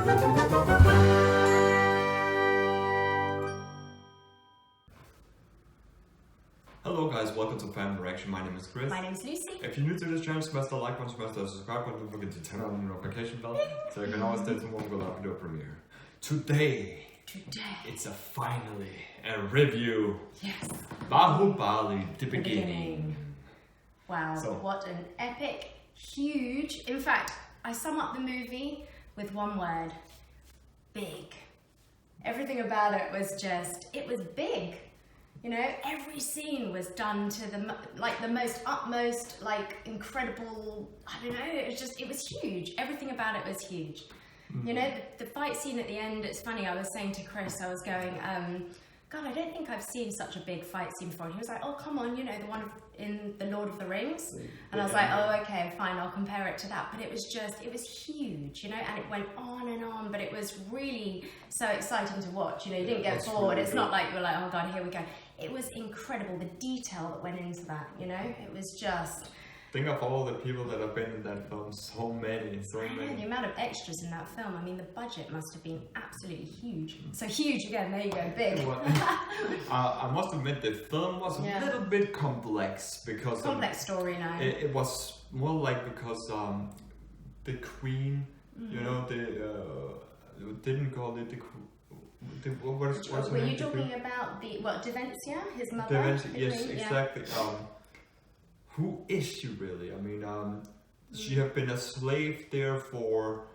Hello guys, welcome to Fan Reaction. My name is Chris. My name is Lucy. If you're new to this channel, smash the like button, smash the subscribe button, don't forget to turn on the notification bell so you can always stay tuned when we go live video premiere. Today, it's finally a review. Yes. Baahubali, the beginning. Wow, so, what an epic, huge, in fact, I sum up the movie with one word: big. Everything about it was it was big. You know, every scene was done to the most utmost, incredible, I don't know, it was huge. Everything about it was huge. Mm-hmm. You know, the fight scene at the end, it's funny, I was saying to Chris, I was going, God, I don't think I've seen such a big fight scene before. And he was like, oh, come on, you know, the one in The Lord of the Rings. And I was like, oh, okay, fine, I'll compare it to that. But it was huge, you know, and it went on, but it was really so exciting to watch. You know, you didn't get bored. It's not like you're like, oh God, here we go. It was incredible, the detail that went into that, you know? It was just... Think of all the people that have been in that film, so many. The amount of extras in that film, I mean, the budget must have been absolutely huge. So huge again, there you go, big. I must admit, the film was a little bit complex because... Complex storyline. It was more like because the Queen, you know, didn't call it the Queen. Were you talking about Devencia, his mother? Devencia, yes, Queen? Exactly. Who is she really? I mean, she had been a slave there for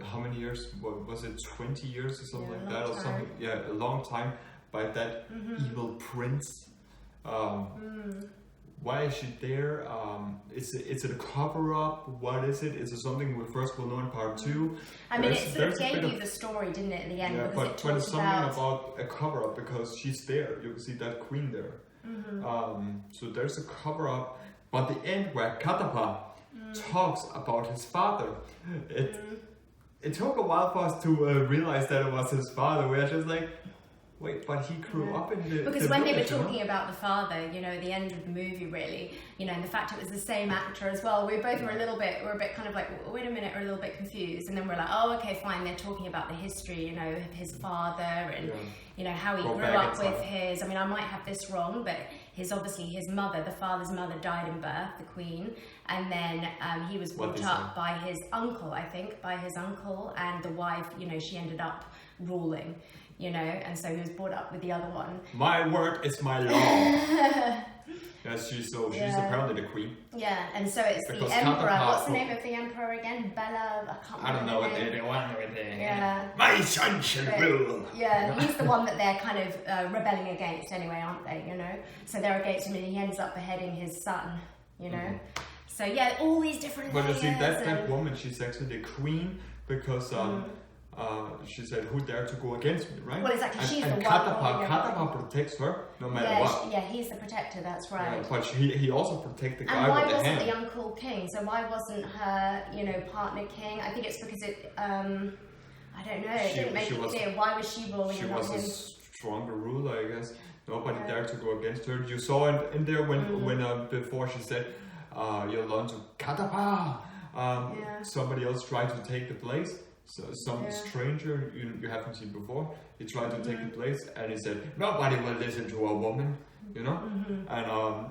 how many years? What was it, 20 years or something like that? Or something? Yeah, a long time by that evil prince. Why is she there? Is it a cover-up? What is it? Is it something we first will know in part 2? I mean, it sort of gave you the story, didn't it, at the end? Yeah, but it's something about a cover-up because she's there. You can see that queen there. So there's a cover-up. But the end where Katapa talks about his father, it took a while for us to realize that it was his father. We were just like, wait, but he grew up in the... Because when they were talking about the father, you know, at the end of the movie, really, you know, and the fact it was the same actor as well, we both were a bit kind of like, wait a minute, we're a little bit confused. And then we're like, oh, okay, fine, they're talking about the history, you know, of his father and, you know, how he grew up with his... I mean, I might have this wrong, but obviously his mother, the father's mother, died in birth, the Queen, and then he was brought up by his uncle, I think, and the wife, you know, she ended up ruling. You know, and so he was brought up with the other one. My word is my law. Yes, she's apparently the queen. Yeah, and so it's because the emperor. What's the name of the emperor again? Bella. I don't know what they want with it. Yeah. My son shall rule. Yeah, he's the one that they're kind of rebelling against anyway, aren't they? You know, so they're against him, and he ends up beheading his son. You know, so yeah, all these different. But you see, that woman, she's actually the queen because. She said, who dared to go against me, right? Well, exactly. She's the one. Katapa protects her no matter what. Yeah, he's the protector, that's right. Yeah, but he also protects the guy with the hand. And why wasn't the uncle king? So why wasn't her, you know, partner king? I think it's because I don't know, it didn't make it clear. Why was she ruling and not him? She was a stronger ruler, I guess. Nobody dared to go against her. You saw it in there when before she said, you'll learn to Katapa. Somebody else tried to take the place. So some stranger you haven't seen before, he tried to take the place and he said, nobody will listen to a woman, you know? And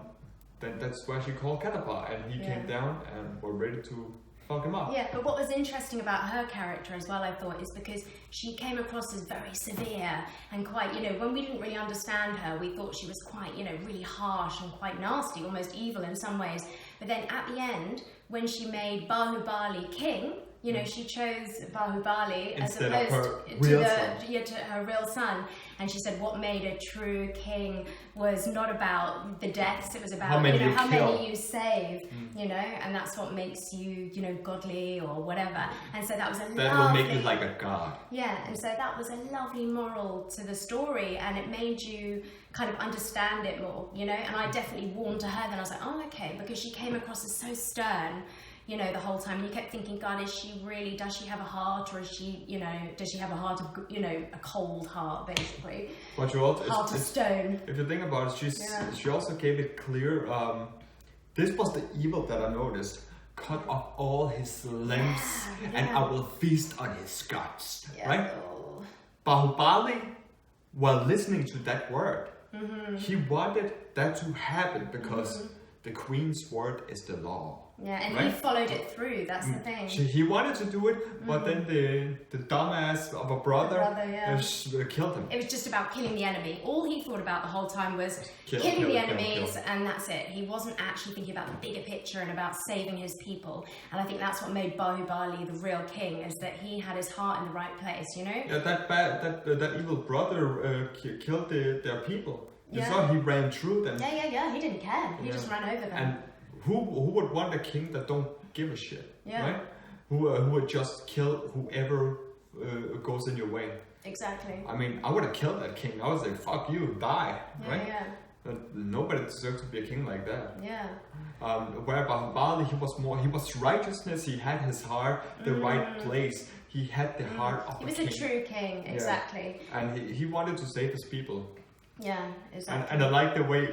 then that's why she called Katapa, and he came down and were ready to fuck him up. Yeah, but what was interesting about her character as well, I thought, is because she came across as very severe and quite, you know, when we didn't really understand her, we thought she was quite, you know, really harsh and quite nasty, almost evil in some ways. But then at the end, when she made Baahubali king, you know, she chose Baahubali as opposed to her real son. And she said what made a true king was not about the deaths, it was about how many you save, you know, and that's what makes you, you know, godly or whatever. And so that was will make you like a god. Yeah, and so that was a lovely moral to the story, and it made you kind of understand it more, you know. And I definitely warmed to her then. I was like, oh, okay, because she came across as so stern, you know, the whole time. And you kept thinking, God, does she have a heart, or is she, you know, does she have a heart of, you know, a cold heart, basically? But you also, heart of stone. If you think about it, she also gave it clear, this was the evil that I noticed. cut off all his limbs and I will feast on his guts. Right? Oh. Baahubali, while listening to that word, he wanted that to happen because the queen's word is the law. Yeah, and right? he followed it through, that's the thing. He wanted to do it, but then the dumbass of a brother killed him. It was just about killing the enemy. All he thought about the whole time was killing the enemies, and that's it. He wasn't actually thinking about the bigger picture and about saving his people. And I think that's what made Baahubali the real king, is that he had his heart in the right place, you know? Yeah, that evil brother killed their people. You saw he ran through them. Yeah. He didn't care. He just ran over them. And who would want a king that don't give a shit, right? Who would just kill whoever goes in your way? Exactly. I mean, I would have killed that king. I was like, fuck you, die, right? Yeah. But nobody deserves to be a king like that. Yeah. Where Baahubali, he was righteousness. He had his heart the right place. He had the heart of a king. He was a true king, exactly. Yeah. And he wanted to save his people. Yeah, exactly. And I like the way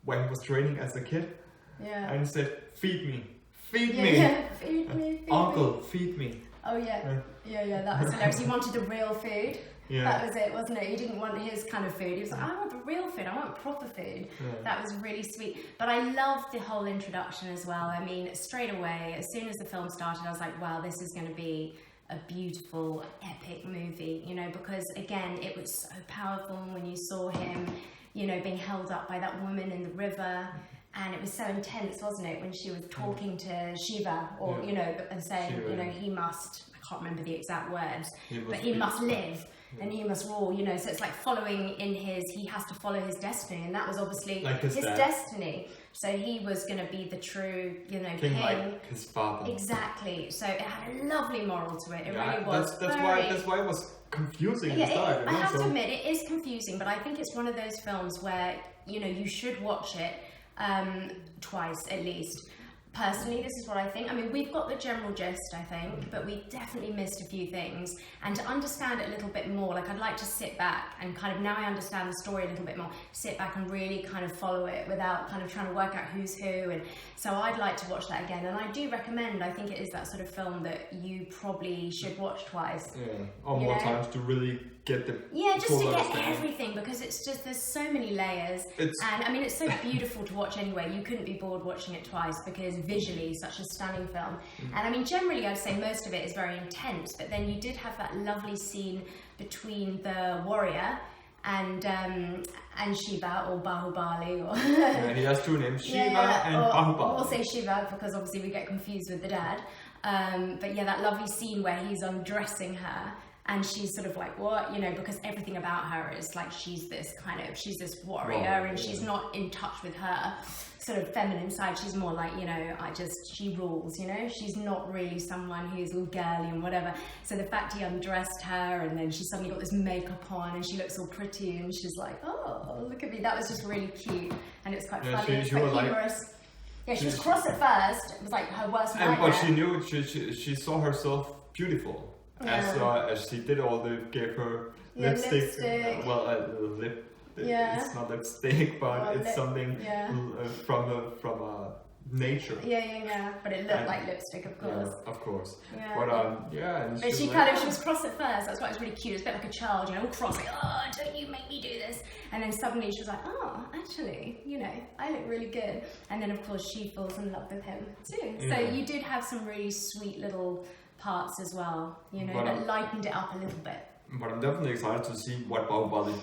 when he was training as a kid. Yeah. And he said, feed me. Feed me. Feed me. Uncle, feed me. Oh yeah. That was hilarious. He wanted the real food. Yeah. That was it, wasn't it? He didn't want his kind of food. He was like, I want the real food. I want proper food. Yeah. That was really sweet. But I loved the whole introduction as well. I mean, straight away, as soon as the film started, I was like, wow, this is going to be a beautiful, epic movie, you know, because again, it was so powerful when you saw him, you know, being held up by that woman in the river. And it was so intense, wasn't it, when she was talking to Shiva, or, you know, and saying, you know, he must, I can't remember the exact words, but he must live and he must rule, you know, so it's like following in he has to follow his destiny, and that was obviously like his destiny. So he was going to be the true, you know, king. Like his father. Exactly. So it had a lovely moral to it. It really was. That's why it was confusing. I have to admit, it is confusing, but I think it's one of those films where, you know, you should watch it twice at least. Personally, this is what I think. I mean, we've got the general gist, I think, but we definitely missed a few things. And to understand it a little bit more, like I'd like to sit back and kind of, now I understand the story a little bit more, sit back and really kind of follow it without kind of trying to work out who's who. And so I'd like to watch that again. And I do recommend, I think it is that sort of film that you probably should watch twice. Yeah, or more times to really get the just to get everything, because it's just, there's so many layers, and I mean it's so beautiful to watch anyway. You couldn't be bored watching it twice, because visually such a stunning film. And I mean, generally I'd say most of it is very intense, but then you did have that lovely scene between the warrior and Shiva, or Baahubali, or and he has two names, Shiva and Baahubali. We'll say Shiva because obviously we get confused with the dad. But yeah, that lovely scene where he's undressing her. And she's sort of like, what? You know, because everything about her is like, she's this warrior, and she's not in touch with her sort of feminine side. She's more like, you know, she rules, you know? She's not really someone who's all girly and whatever. So the fact he undressed her, and then she suddenly got this makeup on, and she looks all pretty, and she's like, oh, look at me. That was just really cute. And it's quite funny, it's quite humorous. Yeah, she was cross at first. It was like her worst nightmare. But she knew, she saw herself beautiful. As she did gave her lipstick. Lip. It's not lipstick, but it's something from nature. But it looked like lipstick, of course. Yeah, of course. Yeah. But But she was cross at first. That's why it was really cute. It was a bit like a child, you know, all cross, like, oh, don't you make me do this. And then suddenly she was like, oh, actually, you know, I look really good. And then of course she falls in love with him too. So you did have some really sweet little parts as well, you know, that lightened it up a little bit. But I'm definitely excited to see what Baahubali,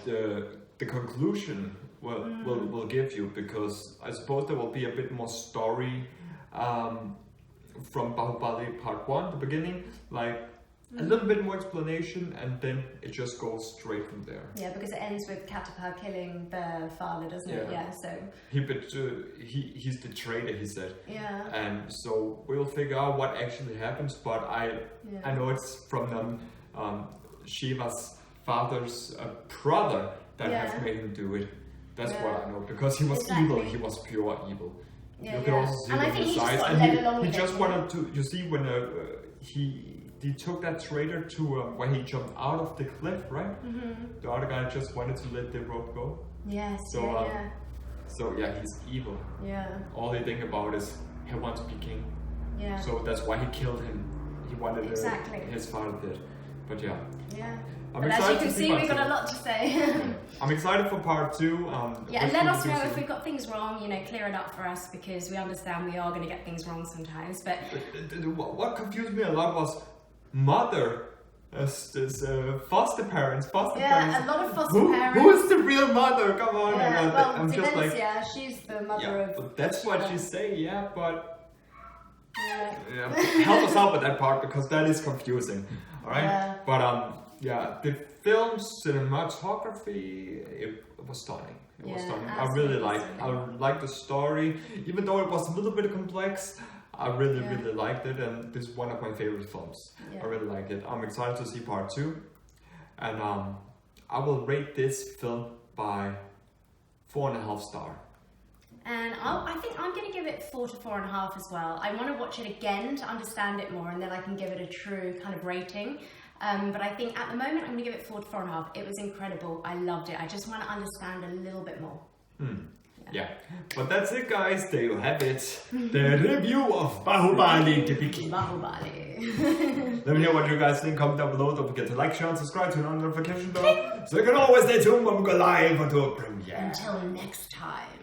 the conclusion will give you, because I suppose there will be a bit more story from Baahubali Part 1, the beginning, like a little bit more explanation, and then it just goes straight from there. Yeah, because it ends with Katappa killing the father, doesn't it? Yeah, so... He's the traitor, he said. Yeah. And so we'll figure out what actually happens, but I know it's from Shiva's father's brother that has made him do it. That's what I know, because he was evil, he was pure evil. You can also see and I think his he eyes, just and he just wanted to, you see when he took that traitor to when he jumped out of the cliff, right? The other guy just wanted to let the rope go. Yes. So he's evil. Yeah. All they think about is he wanted to be king. Yeah. So that's why he killed him. He wanted exactly. His father did. But yeah. Yeah. I'm but as you can see, we've got a lot to say. I'm excited for part 2. Yeah, and let us know if we've got things wrong, you know, clear it up for us, because we understand we are going to get things wrong sometimes. But what confused me a lot was mother as this foster parents. A lot of foster parents. Who is the real mother? Come on. Yeah, well, I'm just like, she's the mother of... But that's what you say, yeah, but... Yeah. Help us out with that part, because that is confusing. Alright? Yeah. But the film cinematography, it was stunning. It was stunning. I really liked the story, even though it was a little bit complex. I really liked it, and this is one of my favorite films. I really like it. I'm excited to see part 2, and I will rate this film by 4.5 stars. And I think I'm going to give it 4 to 4.5 as well. I want to watch it again to understand it more, and then I can give it a true kind of rating. But I think at the moment I'm going to give it 4 to 4.5. It was incredible. I loved it. I just want to understand a little bit more. Yeah. But that's it, guys. There you have it. The review of Baahubali, the Bikini. Baahubali. Let me know what you guys think. Comment down below. Don't forget to like, share, and subscribe, turn on the notification bell, so you can always stay tuned when we go live or do a premiere. Until next time.